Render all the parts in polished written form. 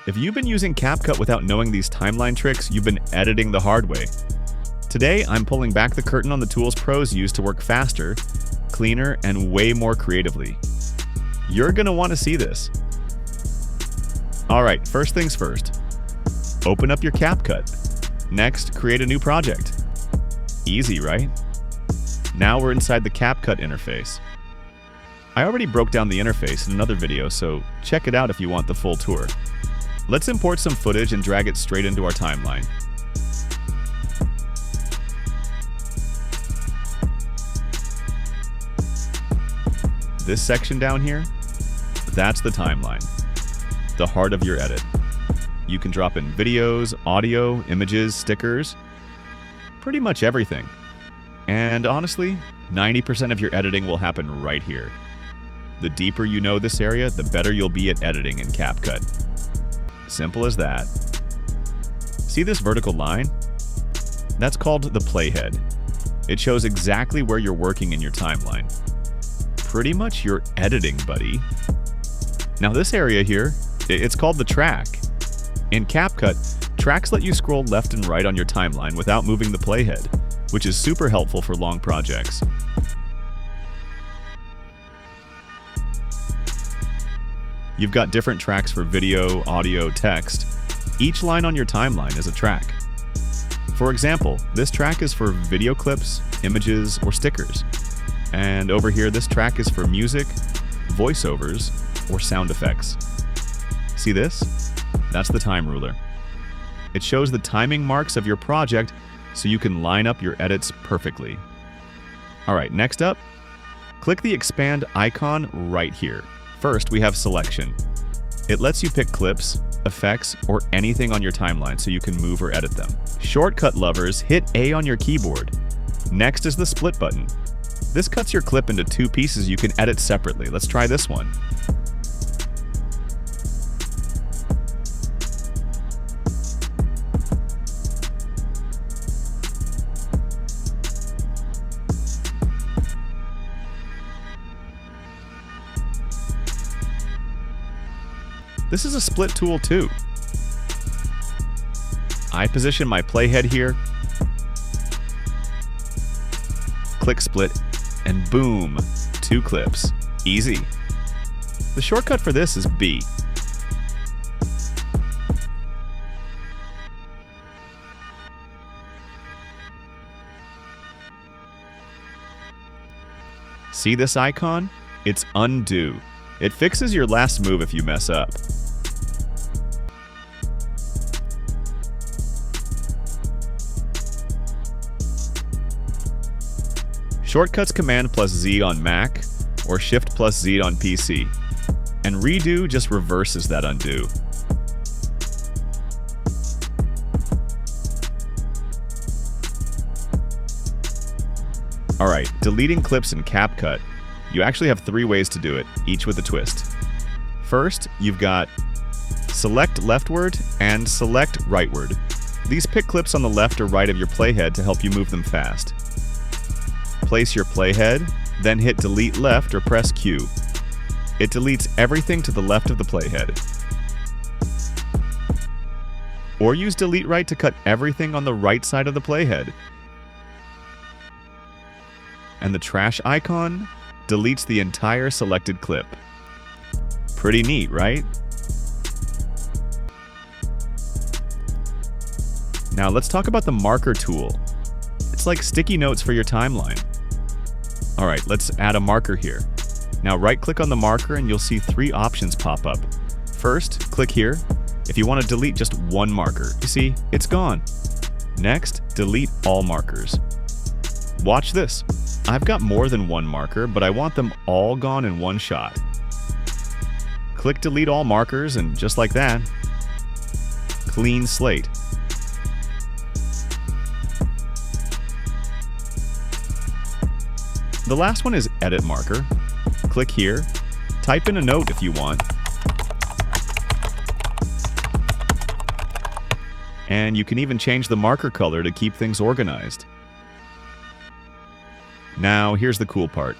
If you've been using CapCut without knowing these timeline tricks, you've been editing the hard way. Today, I'm pulling back the curtain on the tools pros use to work faster, cleaner, and way more creatively. You're gonna want to see this. Alright, first things first. Open up your CapCut. Next, create a new project. Easy, right? Now we're inside the CapCut interface. I already broke down the interface in another video, so check it out if you want the full tour. Let's import some footage and drag it straight into our timeline. This section down here, that's the timeline, the heart of your edit. You can drop in videos, audio, images, stickers, pretty much everything. And honestly, 90% of your editing will happen right here. The deeper you know this area, the better you'll be at editing in CapCut. Simple as that. See this vertical line? That's called the playhead. It shows exactly where you're working in your timeline. Pretty much your editing, buddy. Now this area here, it's called the track. In CapCut, tracks let you scroll left and right on your timeline without moving the playhead, which is super helpful for long projects. You've got different tracks for video, audio, text. Each line on your timeline is a track. For example, this track is for video clips, images, or stickers. And over here, this track is for music, voiceovers, or sound effects. See this? That's the time ruler. It shows the timing marks of your project so you can line up your edits perfectly. Alright, next up, click the expand icon right here. First, we have selection. It lets you pick clips, effects, or anything on your timeline so you can move or edit them. Shortcut lovers, hit A on your keyboard. Next is the split button. This cuts your clip into two pieces you can edit separately. Let's try this one. This is a split tool too. I position my playhead here, click split, and boom, two clips. Easy. The shortcut for this is B. See this icon? It's undo. It fixes your last move if you mess up. Shortcuts Command plus Z on Mac, or Shift plus Z on PC. And redo just reverses that undo. Alright, deleting clips in CapCut. You actually have three ways to do it, each with a twist. First, you've got select leftward and select rightward. These pick clips on the left or right of your playhead to help you move them fast. Place your playhead, then hit delete left or press Q. It deletes everything to the left of the playhead. Or use delete right to cut everything on the right side of the playhead. And the trash icon deletes the entire selected clip. Pretty neat, right? Now let's talk about the marker tool. It's like sticky notes for your timeline. Alright, let's add a marker here. Now right-click on the marker and you'll see three options pop up. First, click here if you want to delete just one marker. You see, it's gone. Next, delete all markers. Watch this. I've got more than one marker, but I want them all gone in one shot. Click delete all markers and just like that, clean slate. The last one is Edit Marker. Click here, type in a note if you want, and you can even change the marker color to keep things organized. Now, here's the cool part.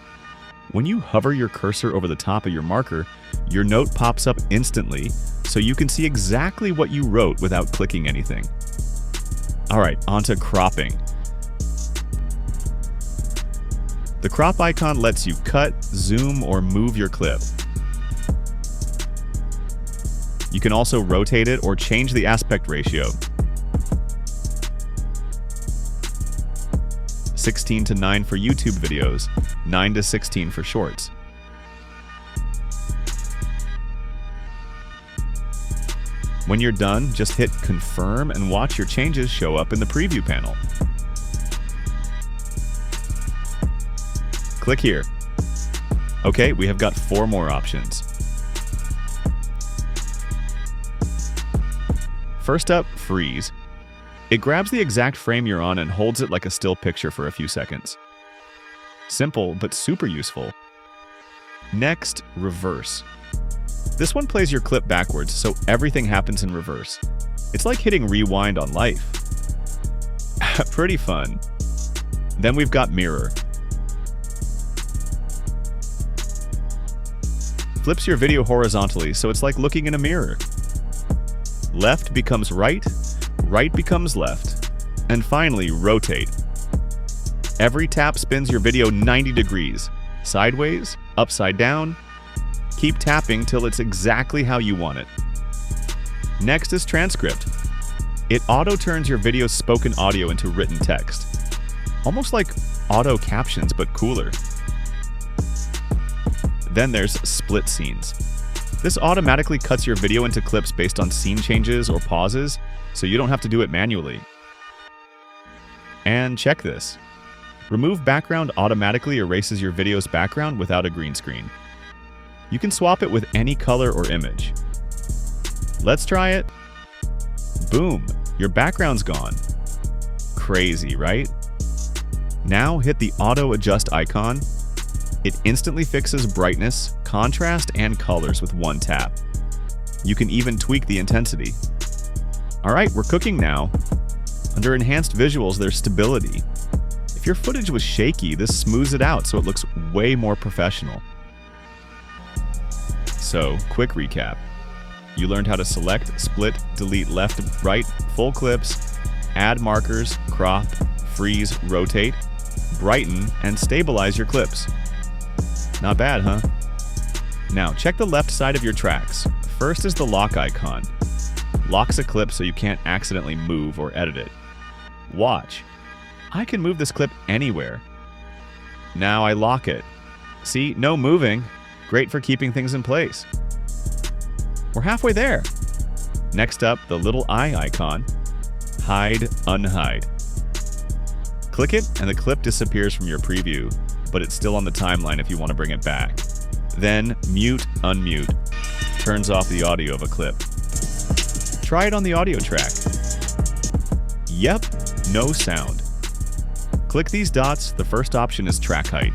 When you hover your cursor over the top of your marker, your note pops up instantly, so you can see exactly what you wrote without clicking anything. Alright, onto cropping. The crop icon lets you cut, zoom, or move your clip. You can also rotate it or change the aspect ratio. 16:9 for YouTube videos, 9:16 for shorts. When you're done, just hit confirm and watch your changes show up in the preview panel. Click here. Okay, we have got 4 more options. First up, freeze. It grabs the exact frame you're on and holds it like a still picture for a few seconds. Simple, but super useful. Next, reverse. This one plays your clip backwards, so everything happens in reverse. It's like hitting rewind on life. Pretty fun. Then we've got mirror. Flips your video horizontally, so it's like looking in a mirror. Left becomes right, right becomes left, and finally, rotate. Every tap spins your video 90 degrees, sideways, upside down. Keep tapping till it's exactly how you want it. Next is transcript. It auto-turns your video's spoken audio into written text. Almost like auto captions, but cooler. Then there's split scenes. This automatically cuts your video into clips based on scene changes or pauses, so you don't have to do it manually. And check this. Remove background automatically erases your video's background without a green screen. You can swap it with any color or image. Let's try it. Boom, your background's gone. Crazy, right? Now hit the auto adjust icon. It instantly fixes brightness, contrast, and colors with one tap. You can even tweak the intensity. Alright, we're cooking now. Under enhanced visuals, there's stability. If your footage was shaky, this smooths it out so it looks way more professional. So, quick recap. You learned how to select, split, delete left, right, full clips, add markers, crop, freeze, rotate, brighten, and stabilize your clips. Not bad, huh? Now, check the left side of your tracks. First is the lock icon. Locks a clip so you can't accidentally move or edit it. Watch. I can move this clip anywhere. Now I lock it. See, no moving. Great for keeping things in place. We're halfway there. Next up, the little eye icon. Hide, unhide. Click it and the clip disappears from your preview, but it's still on the timeline if you want to bring it back. Then mute, unmute. Turns off the audio of a clip. Try it on the audio track. Yep, no sound. Click these dots. The first option is track height.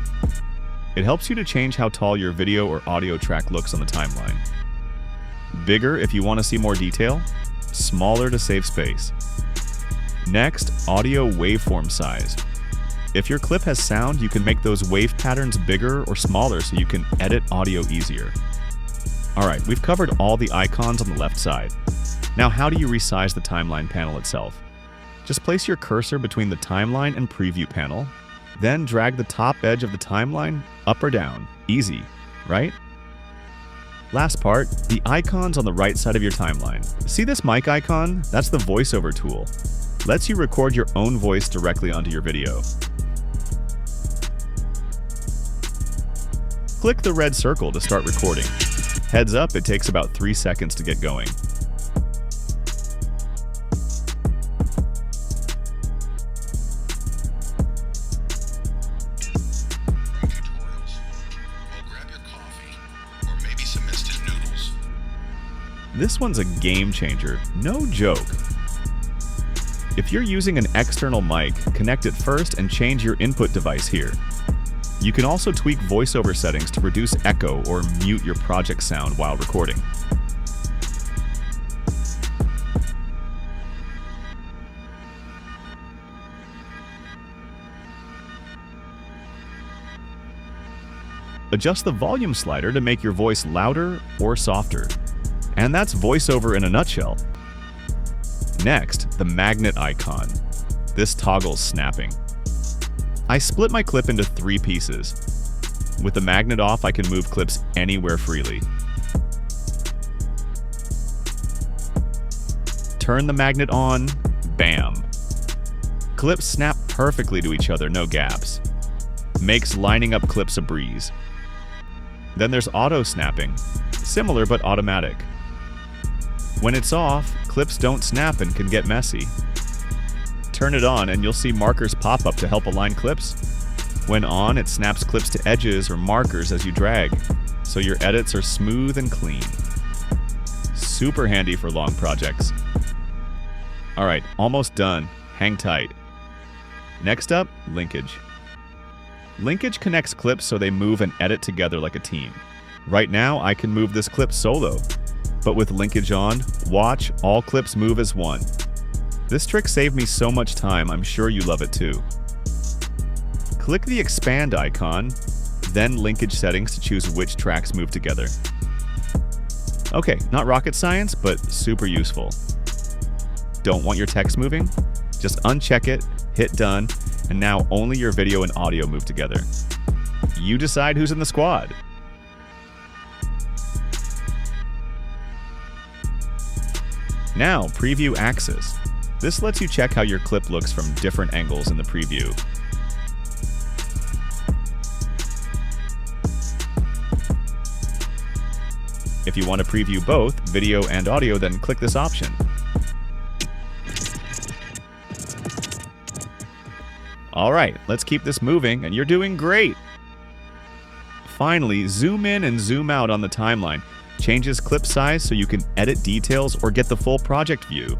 It helps you to change how tall your video or audio track looks on the timeline. Bigger if you want to see more detail, smaller to save space. Next, audio waveform size. If your clip has sound, you can make those wave patterns bigger or smaller so you can edit audio easier. Alright, we've covered all the icons on the left side. Now how do you resize the timeline panel itself? Just place your cursor between the timeline and preview panel, then drag the top edge of the timeline up or down. Easy, right? Last part, the icons on the right side of your timeline. See this mic icon? That's the voiceover tool. Lets you record your own voice directly onto your video. Click the red circle to start recording. Heads up, it takes about 3 seconds to get going. This one's a game changer, no joke. If you're using an external mic, connect it first and change your input device here. You can also tweak voiceover settings to reduce echo or mute your project sound while recording. Adjust the volume slider to make your voice louder or softer. And that's voiceover in a nutshell. Next, the magnet icon. This toggles snapping. I split my clip into 3 pieces. With the magnet off, I can move clips anywhere freely. Turn the magnet on, bam. Clips snap perfectly to each other, no gaps. Makes lining up clips a breeze. Then there's auto snapping, similar but automatic. When it's off, clips don't snap and can get messy. Turn it on and you'll see markers pop up to help align clips. When on, it snaps clips to edges or markers as you drag, so your edits are smooth and clean. Super handy for long projects. Alright, almost done. Hang tight. Next up, linkage. Linkage connects clips so they move and edit together like a team. Right now, I can move this clip solo, but with linkage on, watch, all clips move as one. This trick saved me so much time, I'm sure you love it too. Click the expand icon, then linkage settings to choose which tracks move together. Okay, not rocket science, but super useful. Don't want your text moving? Just uncheck it, hit done, and now only your video and audio move together. You decide who's in the squad. Now, preview axis. This lets you check how your clip looks from different angles in the preview. If you want to preview both, video and audio, then click this option. Alright, let's keep this moving, and you're doing great! Finally, zoom in and zoom out on the timeline. Changes clip size so you can edit details or get the full project view.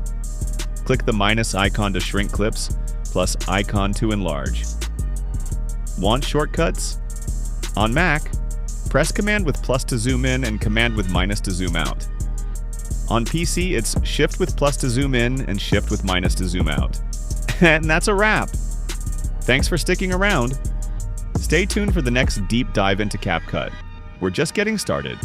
Click the minus icon to shrink clips, plus icon to enlarge. Want shortcuts? On Mac, press Command with plus to zoom in and Command with minus to zoom out. On PC, it's Shift with plus to zoom in and Shift with minus to zoom out. And that's a wrap! Thanks for sticking around. Stay tuned for the next deep dive into CapCut. We're just getting started.